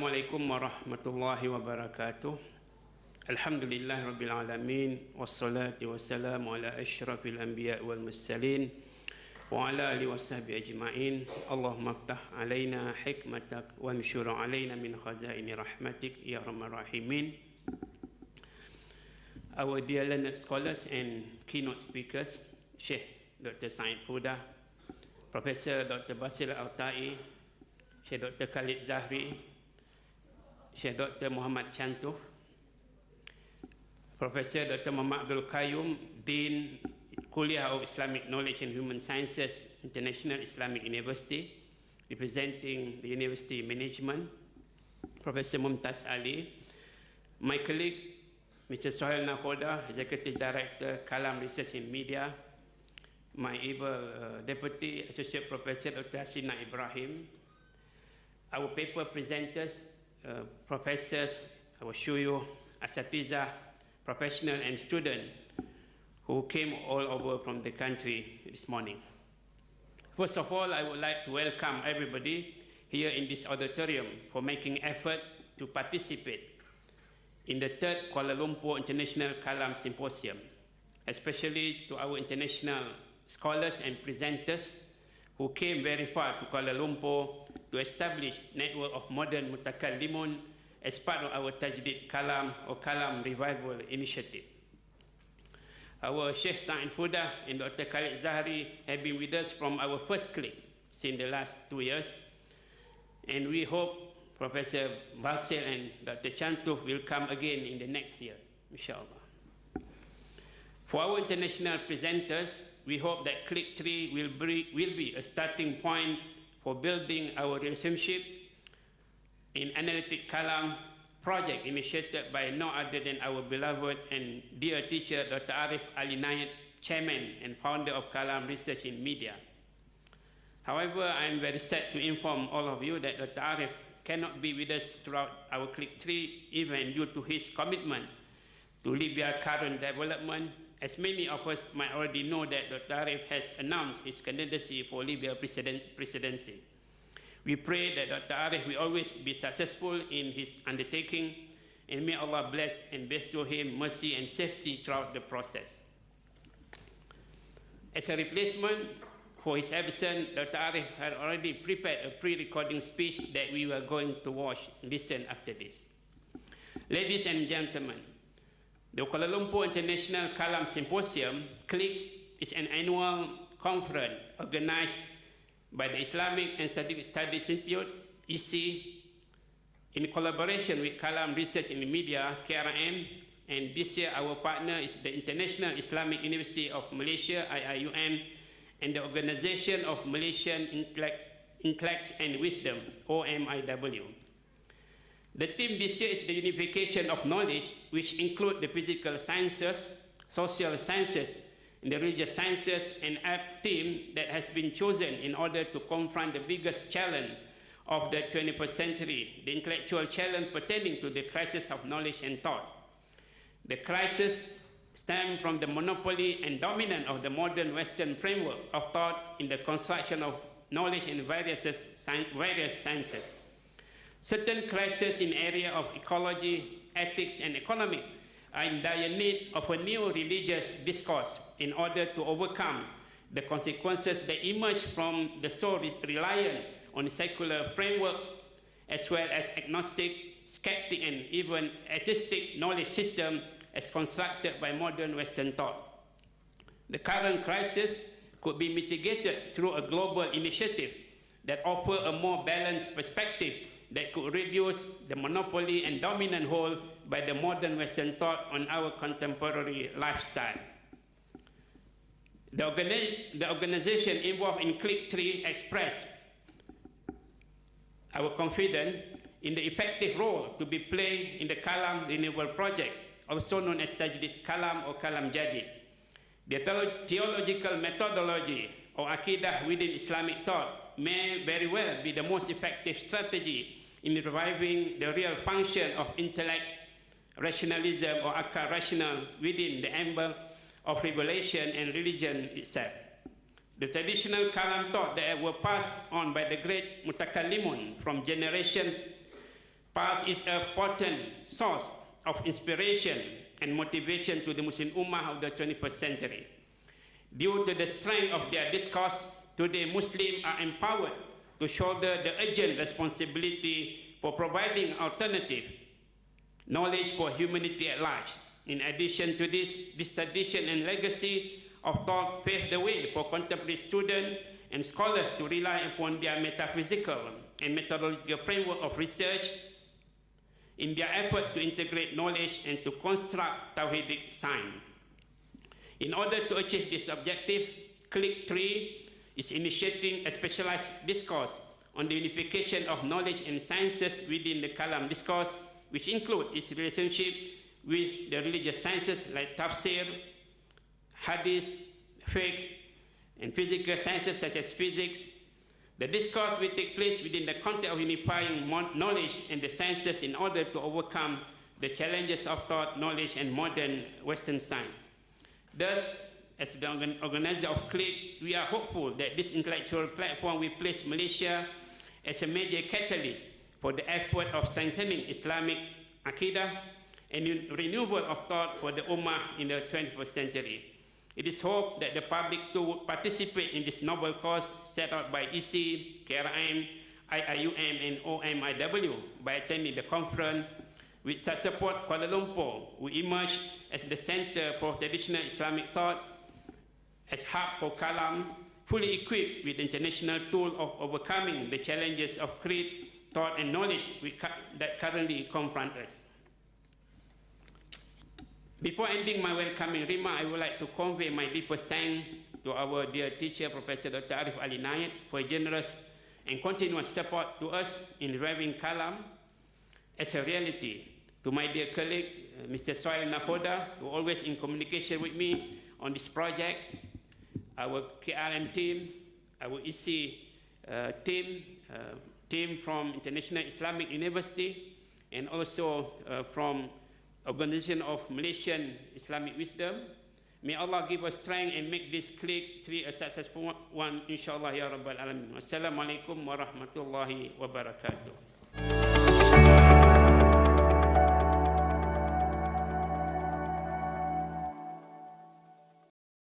Assalamualaikum warahmatullahi wabarakatuh. Alhamdulillah rabbil alamin wassalatu wassalamu ala asyrafil anbiya wal mursalin wa ala alihi washabihi ajma'in. Allahumma aftah alaina hikmatak wa mshur alaina min khazaini rahmatik ya arhamar rahimin. Our dear learned scholars and keynote speakers, Sheikh Dr. Said Huda, Professor Dr. Basil Al-Tai, Sheikh Dr. Khalid Zahri, Sheikh Dr. Muhammad Chantuh, Professor Dr. Muhammad Abdul Qayyum, Dean Kuliah of Islamic Knowledge and Human Sciences, International Islamic University, representing the University Management, Professor Mumtaz Ali, my colleague, Mr. Sohail Nakhoda, Executive Director, Kalam Research and Media, my able Deputy Associate Professor Dr. Haslina Ibrahim, our paper presenters, professors, our shuyu, asatiza, professional and student who came all over from the country this morning. First of all, I would like to welcome everybody here in this auditorium for making effort to participate in the third Kuala Lumpur International Kalam Symposium, especially to our international scholars and presenters who came very far to Kuala Lumpur to establish network of modern mutakallimun as part of our Tajdid Kalam or Kalam Revival Initiative. Our Sheikh Said Huda and Dr. Khalid Zahri have been with us from our first click since the last 2 years, and we hope Professor Basil and Dr. Chantuh will come again in the next year, inshallah. For our international presenters, we hope that KLIKS will be a starting point for building our relationship in Analytic Kalam project initiated by no other than our beloved and dear teacher Dr. Arif Ali Nayat, Chairman and Founder of Kalam Research in Media. However, I am very sad to inform all of you that Dr. Arif cannot be with us throughout our KLIKS event due to his commitment to Libya's current development. As many of us might already know that Dr. Arif has announced his candidacy for Libya presidency. We pray that Dr. Arif will always be successful in his undertaking, and may Allah bless and bestow him mercy and safety throughout the process. As a replacement for his absence, Dr. Arif had already prepared a pre-recording speech that we were going to listen after this. Ladies and gentlemen, the Kuala Lumpur International Kalam Symposium, KLIKS, is an annual conference organized by the Islamic and Studies Institute, ISSI, in collaboration with Kalam Research in Media, KRM, and this year our partner is the International Islamic University of Malaysia, IIUM, and the Organization of Malaysian Intellect and Wisdom, OMIW. The theme this year is the unification of knowledge, which include the physical sciences, social sciences, and the religious sciences, and a theme that has been chosen in order to confront the biggest challenge of the 21st century, the intellectual challenge pertaining to the crisis of knowledge and thought. The crisis stems from the monopoly and dominance of the modern Western framework of thought in the construction of knowledge in various sciences. Certain crises in area of ecology, ethics, and economics are in dire need of a new religious discourse in order to overcome the consequences that emerge from the so reliant on a secular framework, as well as agnostic, skeptic, and even atheistic knowledge system as constructed by modern Western thought. The current crisis could be mitigated through a global initiative that offers a more balanced perspective that could reduce the monopoly and dominant hold by the modern Western thought on our contemporary lifestyle. The organization involved in KLIKS expressed our confidence in the effective role to be played in the Kalam Renewal Project, also known as Tajdid Kalam or Kalam Jadid. The theological methodology or Aqidah within Islamic thought may very well be the most effective strategy in reviving the real function of intellect, rationalism, or akal rational within the ember of revelation and religion itself. The traditional Kalam thought that were passed on by the great mutakallimun from generation past is a potent source of inspiration and motivation to the Muslim Ummah of the 21st century. Due to the strength of their discourse, today Muslims are empowered to shoulder the urgent responsibility for providing alternative knowledge for humanity at large. In addition to this tradition and legacy of thought paved the way for contemporary students and scholars to rely upon their metaphysical and methodological framework of research in their effort to integrate knowledge and to construct Tawhidic science. In order to achieve this objective, KLIKS 3 is initiating a specialized discourse on the unification of knowledge and sciences within the Kalam discourse, which include its relationship with the religious sciences like tafsir, hadith, fiqh, and physical sciences such as physics. The discourse will take place within the context of unifying knowledge and the sciences in order to overcome the challenges of thought, knowledge, and modern Western science. Thus, as the organizer of KLIKS, we are hopeful that this intellectual platform will place Malaysia as a major catalyst for the effort of strengthening Islamic Aqidah and renewal of thought for the Ummah in the 21st century. It is hoped that the public too would participate in this noble cause set out by ISSI, KLIKS, IIUM, and OMIW by attending the conference. With such support, Kuala Lumpur will emerge as the center for traditional Islamic thought, as hub for Kalam, fully equipped with international tool of overcoming the challenges of creed, thought, and knowledge that currently confront us. Before ending my welcoming remark, I would like to convey my deepest thanks to our dear teacher, Professor Dr. Arif Ali Nayat, for generous and continuous support to us in reviving Kalam as a reality. To my dear colleague, Mr. Soil Nakhoda, who always in communication with me on this project, our KLM team, our ISSI team from International Islamic University, and also from Organization of Malaysian Islamic Wisdom. May Allah give us strength and make this KLIKS 3 a successful one, inshallah ya Rabbal Alamin. Wassalamualaikum warahmatullahi wabarakatuh.